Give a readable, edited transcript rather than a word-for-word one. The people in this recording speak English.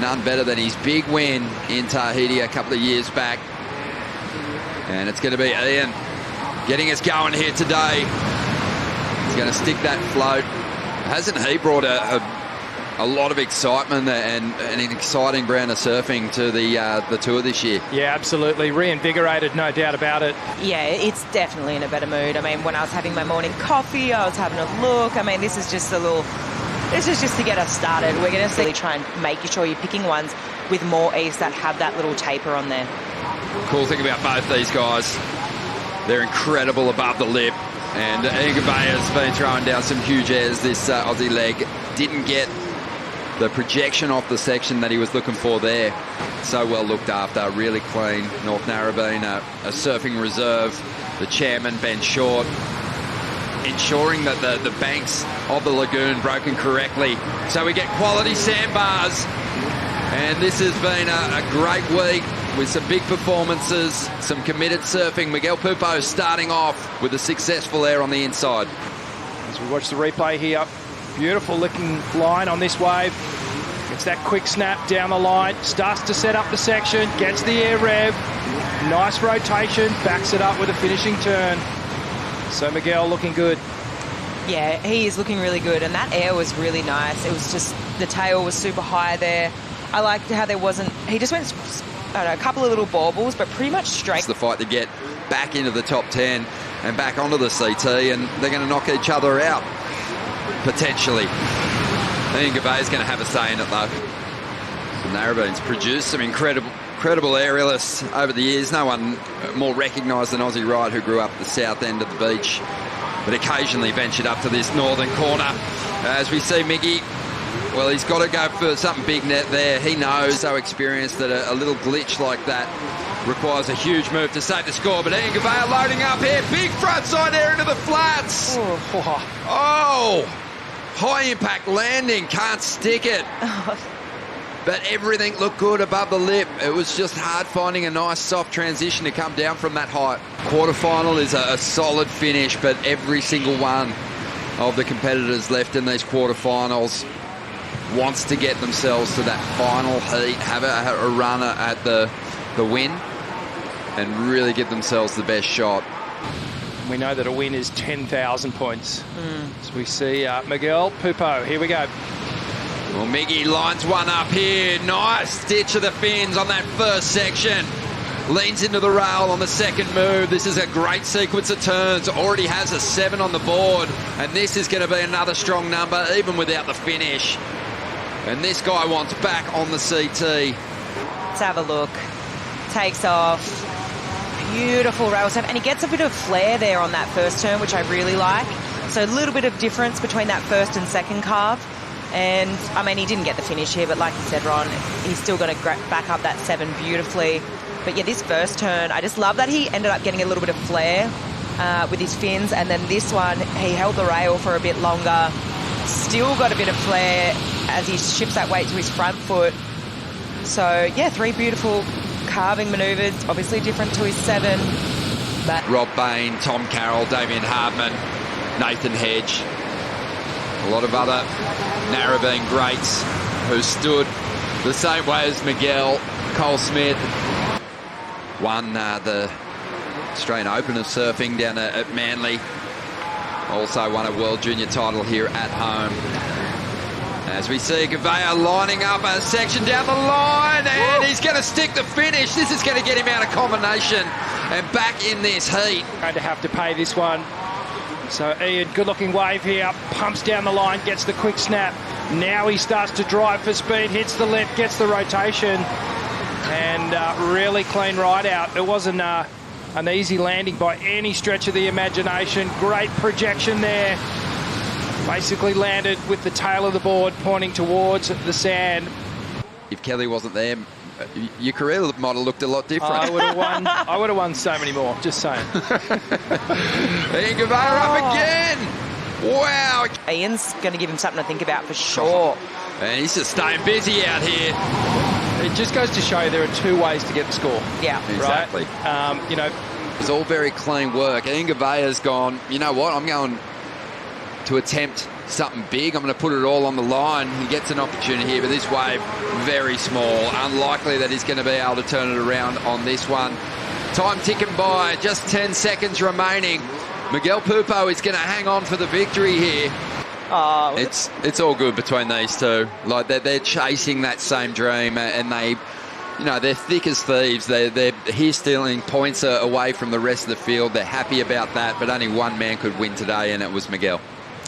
none better than his big win in Tahiti a couple of years back. And it's going to be Ian getting us going here today. He's going to stick that float. Hasn't he brought a lot of excitement and an exciting brand of surfing to the tour this year? Yeah, absolutely. Reinvigorated, no doubt about it. Yeah, it's definitely in a better mood. I mean, when I was having my morning coffee, I was having a look. I mean, this is just to get us started. We're going to really try and make sure you're picking ones with more ease that have that little taper on there. Cool thing about both these guys, they're incredible above the lip. And Ian Gouveia's been throwing down some huge airs this Aussie leg. Didn't get the projection off the section that he was looking for there. So well looked after, really clean. North Narrabeen, a surfing reserve. The chairman, Ben Short, ensuring that the banks of the lagoon broken correctly. So we get quality sandbars. And this has been a great week with some big performances, some committed surfing. Miguel Pupo starting off with a successful air on the inside. As we watch the replay here, beautiful looking line on this wave. It's that quick snap down the line, starts to set up the section, gets the air rev, nice rotation, backs it up with a finishing turn. So Miguel looking good. Yeah, he is looking really good, and that air was really nice. It was just, the tail was super high there. I liked how there wasn't, he just went, I don't know, a couple of little baubles, but pretty much straight. It's the fight to get back into the top 10 and back onto the CT, and they're going to knock each other out, potentially. Ian Gouveia is going to have a say in it, though. Narrabeen's produced some incredible aerialists over the years. No one more recognised than Aussie Wright, who grew up at the south end of the beach, but occasionally ventured up to this northern corner. As we see Miggy, well, he's got to go for something big net there. He knows, so experienced, that a little glitch like that requires a huge move to save the score. But Ian Gouveia loading up here. Big front side air into the flats. Oh, high impact landing. Can't stick it. But everything looked good above the lip. It was just hard finding a nice soft transition to come down from that height. Quarterfinal is a solid finish, but every single one of the competitors left in these quarterfinals wants to get themselves to that final heat, have a run at the win, and really give themselves the best shot. We know that a win is 10,000 points. So we see Miguel Pupo. Here we go. Well, Miggy lines one up here. Nice stitch of the fins on that first section. Leans into the rail on the second move. This is a great sequence of turns. Already has a 7 on the board. And this is going to be another strong number, even without the finish. And this guy wants back on the CT. Let's have a look. Takes off. Beautiful rail surf. And he gets a bit of flair there on that first turn, which I really like. So a little bit of difference between that first and second carve. And, I mean, he didn't get the finish here, but like you said, Ron, he's still going to back up that 7 beautifully. But, yeah, this first turn, I just love that he ended up getting a little bit of flair with his fins. And then this one, he held the rail for a bit longer. Still got a bit of flair as he shifts that weight to his front foot. So, yeah, 3 beautiful carving manoeuvres. Obviously different to his 7. But Rob Bain, Tom Carroll, Damien Hardman, Nathan Hedge. A lot of other Narrabeen greats who stood the same way as Miguel. Cole Smith won the Australian Open of surfing down at Manly. Also won a World Junior title here at home. As we see Gouveia lining up a section down the line, and he's going to stick the finish. This is going to get him out of combination and back in this heat. Going to have to pay this one. So Ian, good looking wave here, pumps down the line, gets the quick snap. Now he starts to drive for speed, hits the lip, gets the rotation, and really clean ride out. It wasn't an easy landing by any stretch of the imagination. Great projection there. Basically landed with the tail of the board pointing towards the sand. If Kelly wasn't there, your career might have looked a lot different. I would have won so many more, just saying. Ian Gouveia up again. Wow. Ian's going to give him something to think about for sure. And he's just staying busy out here. It just goes to show there are 2 ways to get the score. Yeah. Exactly. Right? You know, it's all very clean work. Ian Gouveia's gone, you know what, I'm going to attempt something big. I'm going to put it all on the line. He gets an opportunity here, but this wave, very small. Unlikely that he's going to be able to turn it around on this one. Time ticking by, just 10 seconds remaining. Miguel Pupo is going to hang on for the victory here. Oh, It's all good between these two. Like they're chasing that same dream, and they're thick as thieves. They're here stealing points away from the rest of the field. They're happy about that, but only one man could win today, and it was Miguel.